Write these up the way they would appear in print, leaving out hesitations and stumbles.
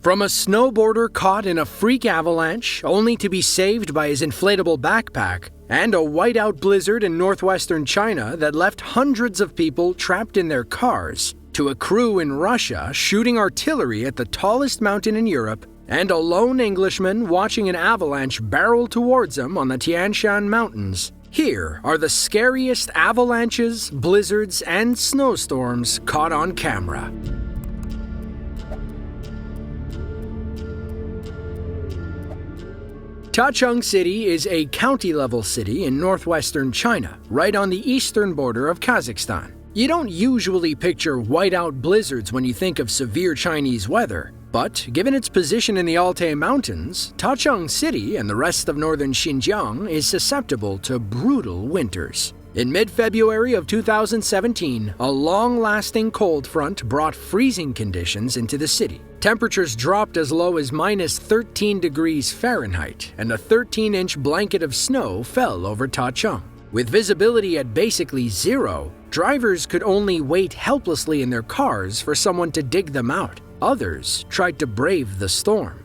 From a snowboarder caught in a freak avalanche only to be saved by his inflatable backpack, and a whiteout blizzard in northwestern China that left hundreds of people trapped in their cars, to a crew in Russia shooting artillery at the tallest mountain in Europe, and a lone Englishman watching an avalanche barrel towards him on the Tianshan mountains. Here are the scariest avalanches, blizzards, and snowstorms caught on camera. Tacheng City is a county-level city in northwestern China, right on the eastern border of Kazakhstan. You don't usually picture whiteout blizzards when you think of severe Chinese weather, but given its position in the Altai Mountains, Tacheng City and the rest of northern Xinjiang is susceptible to brutal winters. In mid-February of 2017, a long-lasting cold front brought freezing conditions into the city. Temperatures dropped as low as minus 13 degrees Fahrenheit, and a 13-inch blanket of snow fell over Tacheng. With visibility at basically zero, drivers could only wait helplessly in their cars for someone to dig them out. Others tried to brave the storm.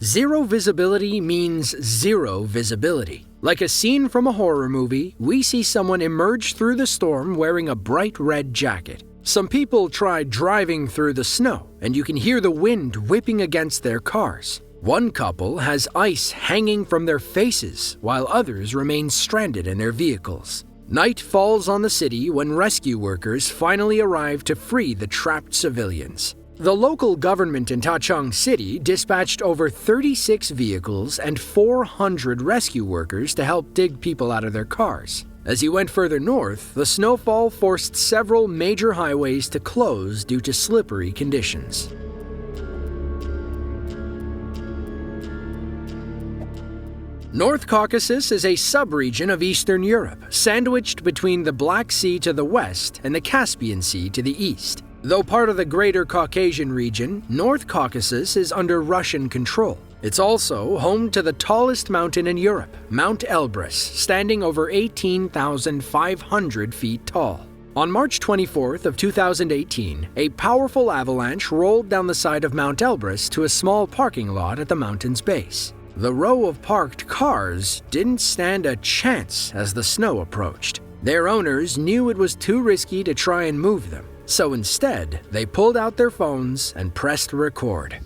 Zero visibility means zero visibility. Like a scene from a horror movie, we see someone emerge through the storm wearing a bright red jacket. Some people tried driving through the snow, and you can hear the wind whipping against their cars. One couple has ice hanging from their faces, while others remain stranded in their vehicles. Night falls on the city when rescue workers finally arrive to free the trapped civilians. The local government in Tacheng City dispatched over 36 vehicles and 400 rescue workers to help dig people out of their cars. As you went further north, the snowfall forced several major highways to close due to slippery conditions. North Caucasus is a sub-region of Eastern Europe, sandwiched between the Black Sea to the west and the Caspian Sea to the east. Though part of the Greater Caucasian region, North Caucasus is under Russian control. It's also home to the tallest mountain in Europe, Mount Elbrus, standing over 18,500 feet tall. On March 24th of 2018, a powerful avalanche rolled down the side of Mount Elbrus to a small parking lot at the mountain's base. The row of parked cars didn't stand a chance as the snow approached. Their owners knew it was too risky to try and move them. So instead, they pulled out their phones and pressed record.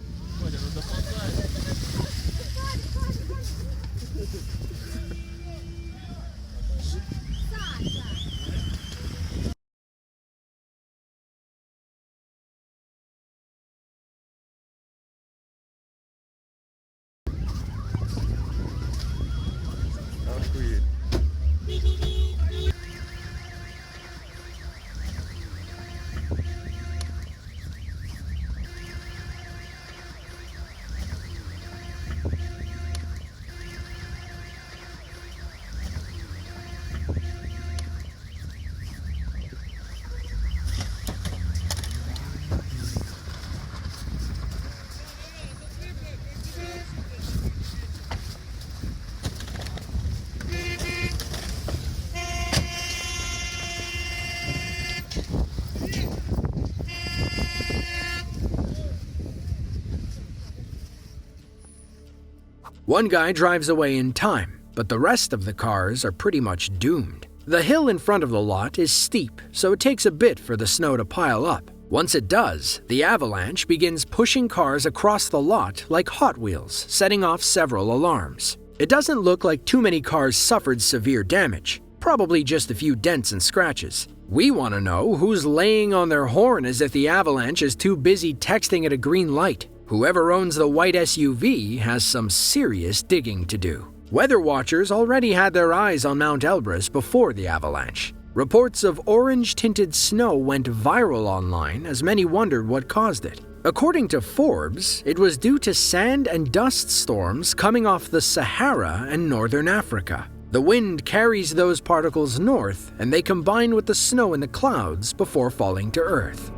One guy drives away in time, but the rest of the cars are pretty much doomed. The hill in front of the lot is steep, so it takes a bit for the snow to pile up. Once it does, the avalanche begins pushing cars across the lot like Hot Wheels, setting off several alarms. It doesn't look like too many cars suffered severe damage, probably just a few dents and scratches. We want to know who's laying on their horn as if the avalanche is too busy texting at a green light. Whoever owns the white SUV has some serious digging to do. Weather watchers already had their eyes on Mount Elbrus before the avalanche. Reports of orange-tinted snow went viral online as many wondered what caused it. According to Forbes, it was due to sand and dust storms coming off the Sahara and northern Africa. The wind carries those particles north, and they combine with the snow in the clouds before falling to Earth.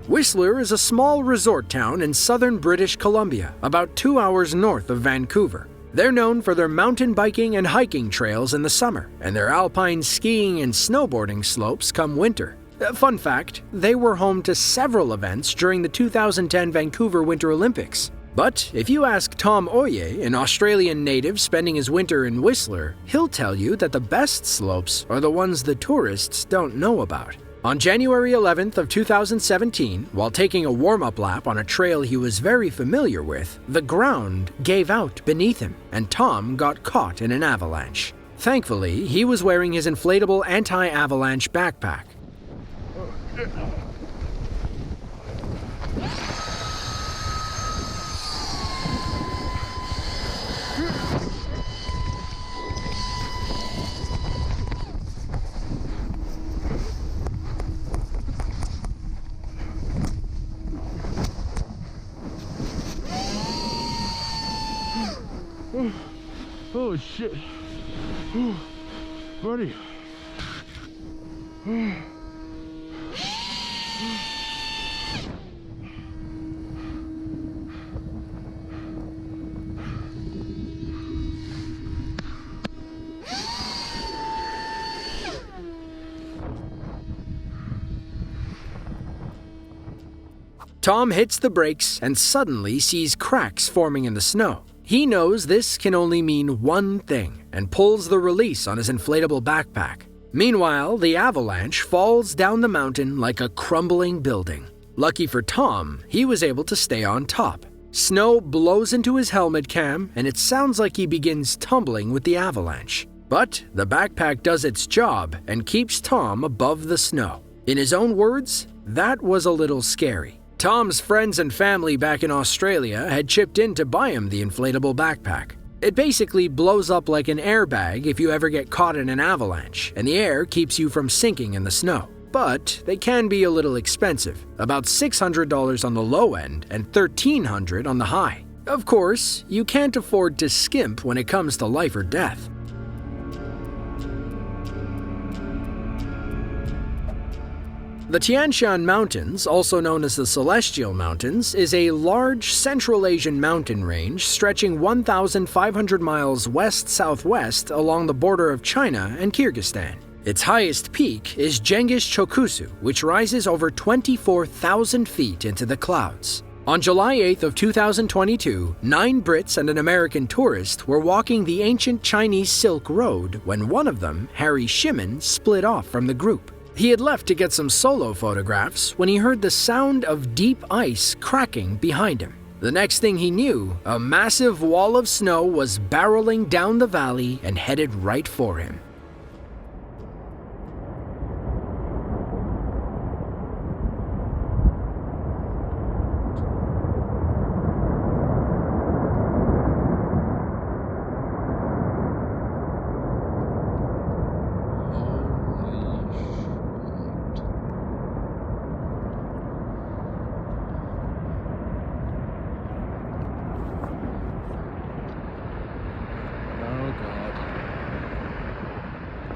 Whistler is a small resort town in southern British Columbia, about 2 hours north of Vancouver. They're known for their mountain biking and hiking trails in the summer, and their alpine skiing and snowboarding slopes come winter. Fun fact, they were home to several events during the 2010 Vancouver Winter Olympics. But if you ask Tom Oye, an Australian native spending his winter in Whistler, he'll tell you that the best slopes are the ones the tourists don't know about. On January 11th of 2017, while taking a warm-up lap on a trail he was very familiar with, the ground gave out beneath him, and Tom got caught in an avalanche. Thankfully, he was wearing his inflatable anti-avalanche backpack. Oh shit. Buddy. Tom hits the brakes and suddenly sees cracks forming in the snow. He knows this can only mean one thing and pulls the release on his inflatable backpack. Meanwhile, the avalanche falls down the mountain like a crumbling building. Lucky for Tom, he was able to stay on top. Snow blows into his helmet cam, and it sounds like he begins tumbling with the avalanche. But the backpack does its job and keeps Tom above the snow. In his own words, that was a little scary. Tom's friends and family back in Australia had chipped in to buy him the inflatable backpack. It basically blows up like an airbag if you ever get caught in an avalanche, and the air keeps you from sinking in the snow. But they can be a little expensive, about $600 on the low end and $1,300 on the high. Of course, you can't afford to skimp when it comes to life or death. The Tianshan Mountains, also known as the Celestial Mountains, is a large Central Asian mountain range stretching 1,500 miles west-southwest along the border of China and Kyrgyzstan. Its highest peak is Genghis Chokusu, which rises over 24,000 feet into the clouds. On July 8th of 2022, 9 Brits and an American tourist were walking the ancient Chinese Silk Road when one of them, Harry Shimon, split off from the group. He had left to get some solo photographs when he heard the sound of deep ice cracking behind him. The next thing he knew, a massive wall of snow was barreling down the valley and headed right for him.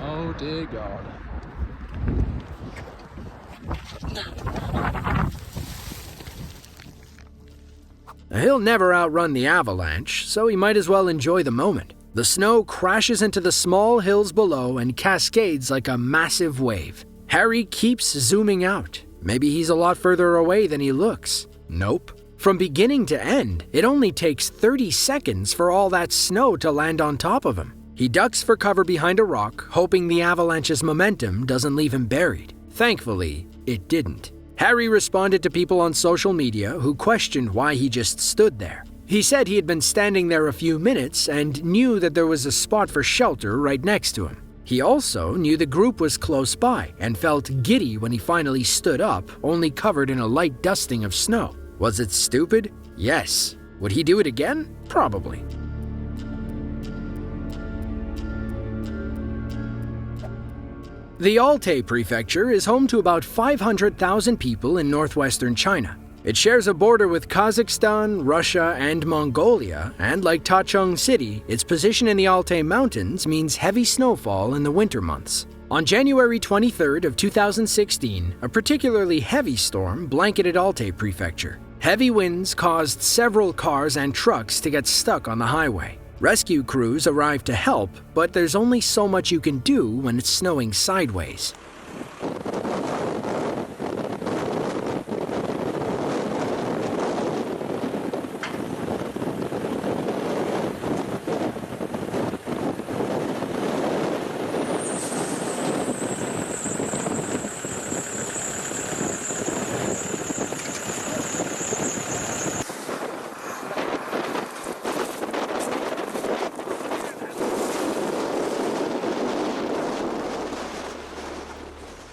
Oh dear God. He'll never outrun the avalanche, so he might as well enjoy the moment. The snow crashes into the small hills below and cascades like a massive wave. Harry keeps zooming out. Maybe he's a lot further away than he looks. Nope. From beginning to end, it only takes 30 seconds for all that snow to land on top of him. He ducks for cover behind a rock, hoping the avalanche's momentum doesn't leave him buried. Thankfully, it didn't. Harry responded to people on social media who questioned why he just stood there. He said he had been standing there a few minutes and knew that there was a spot for shelter right next to him. He also knew the group was close by and felt giddy when he finally stood up, only covered in a light dusting of snow. Was it stupid? Yes. Would he do it again? Probably. The Altai prefecture is home to about 500,000 people in northwestern China. It shares a border with Kazakhstan, Russia, and Mongolia, and like Tacheng City, its position in the Altai Mountains means heavy snowfall in the winter months. On January 23rd of 2016, a particularly heavy storm blanketed Altai prefecture. Heavy winds caused several cars and trucks to get stuck on the highway. Rescue crews arrived to help, but there's only so much you can do when it's snowing sideways.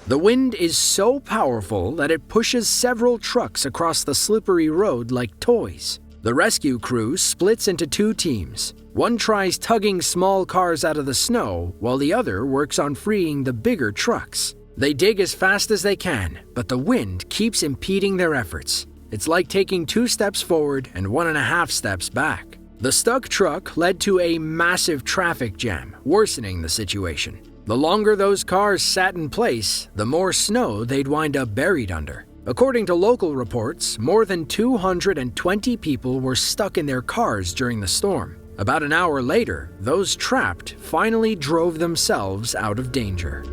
The wind is so powerful that it pushes several trucks across the slippery road like toys. The rescue crew splits into two teams. One tries tugging small cars out of the snow, while the other works on freeing the bigger trucks. They dig as fast as they can, but the wind keeps impeding their efforts. It's like taking 2 steps forward and 1.5 steps back. The stuck truck led to a massive traffic jam, worsening the situation. The longer those cars sat in place, the more snow they'd wind up buried under. According to local reports, more than 220 people were stuck in their cars during the storm. About an hour later, those trapped finally drove themselves out of danger.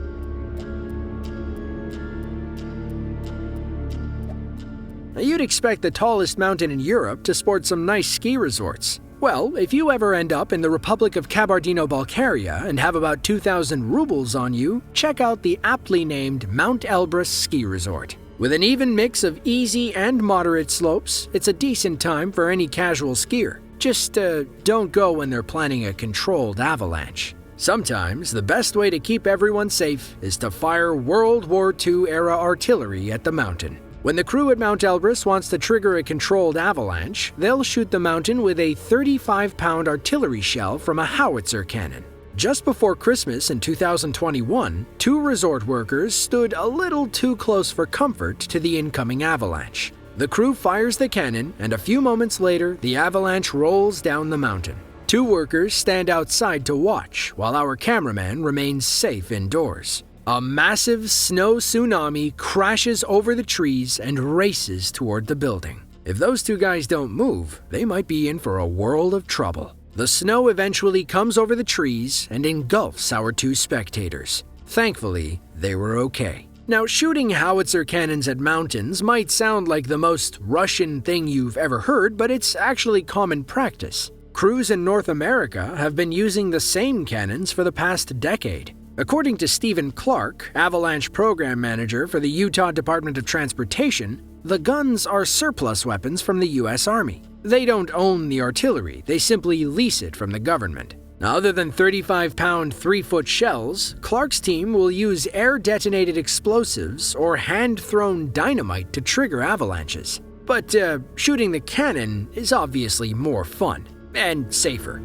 Now, you'd expect the tallest mountain in Europe to sport some nice ski resorts. Well, if you ever end up in the Republic of Kabardino-Balkaria and have about 2,000 rubles on you, check out the aptly named Mount Elbrus Ski Resort. With an even mix of easy and moderate slopes, it's a decent time for any casual skier. Just don't go when they're planning a controlled avalanche. Sometimes the best way to keep everyone safe is to fire World War II-era artillery at the mountain. When the crew at Mount Elbrus wants to trigger a controlled avalanche, they'll shoot the mountain with a 35-pound artillery shell from a howitzer cannon. Just before Christmas in 2021, 2 resort workers stood a little too close for comfort to the incoming avalanche. The crew fires the cannon, and a few moments later, the avalanche rolls down the mountain. 2 workers stand outside to watch, while our cameraman remains safe indoors. A massive snow tsunami crashes over the trees and races toward the building. If those 2 guys don't move, they might be in for a world of trouble. The snow eventually comes over the trees and engulfs our 2 spectators. Thankfully, they were okay. Now, shooting howitzer cannons at mountains might sound like the most Russian thing you've ever heard, but it's actually common practice. Crews in North America have been using the same cannons for the past decade. According to Stephen Clark, Avalanche Program Manager for the Utah Department of Transportation, the guns are surplus weapons from the U.S. Army. They don't own the artillery, they simply lease it from the government. Now, other than 35-pound 3-foot shells, Clark's team will use air-detonated explosives or hand-thrown dynamite to trigger avalanches. But shooting the cannon is obviously more fun and safer.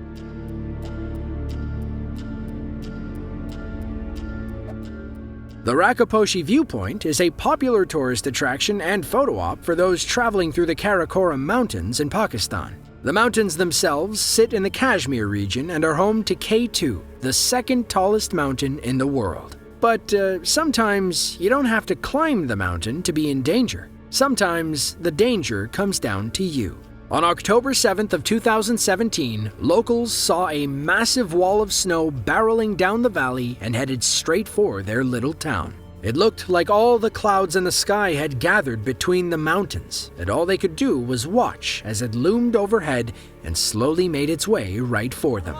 The Rakaposhi Viewpoint is a popular tourist attraction and photo op for those traveling through the Karakoram Mountains in Pakistan. The mountains themselves sit in the Kashmir region and are home to K2, the 2nd tallest mountain in the world. But sometimes you don't have to climb the mountain to be in danger. Sometimes the danger comes down to you. On October 7th of 2017, locals saw a massive wall of snow barreling down the valley and headed straight for their little town. It looked like all the clouds in the sky had gathered between the mountains, and all they could do was watch as it loomed overhead and slowly made its way right for them.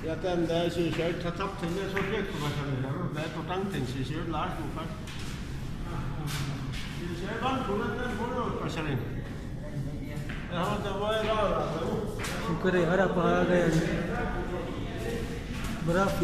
Ja, den der synes jeg ikke tager top til det, så bliver det hvad du tænker til, synes jeg last du kan. Synes jeg godt kunne den kunne du passer ind. Ja, det var jeg der. Syukur ya harap bahagia. Berapa.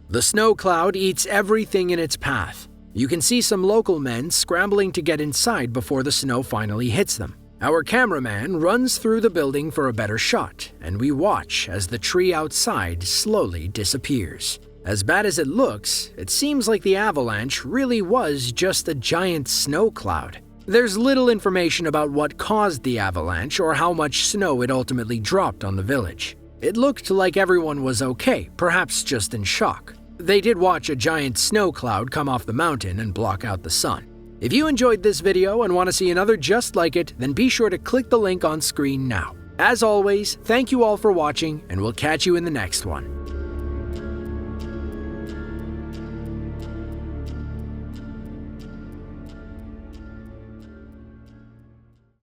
The snow cloud eats everything in its path. You can see some local men scrambling to get inside before the snow finally hits them. Our cameraman runs through the building for a better shot, and we watch as the tree outside slowly disappears. As bad as it looks, it seems like the avalanche really was just a giant snow cloud. There's little information about what caused the avalanche or how much snow it ultimately dropped on the village. It looked like everyone was okay, perhaps just in shock. They did watch a giant snow cloud come off the mountain and block out the sun. If you enjoyed this video and want to see another just like it, then be sure to click the link on screen now. As always, thank you all for watching, and we'll catch you in the next one.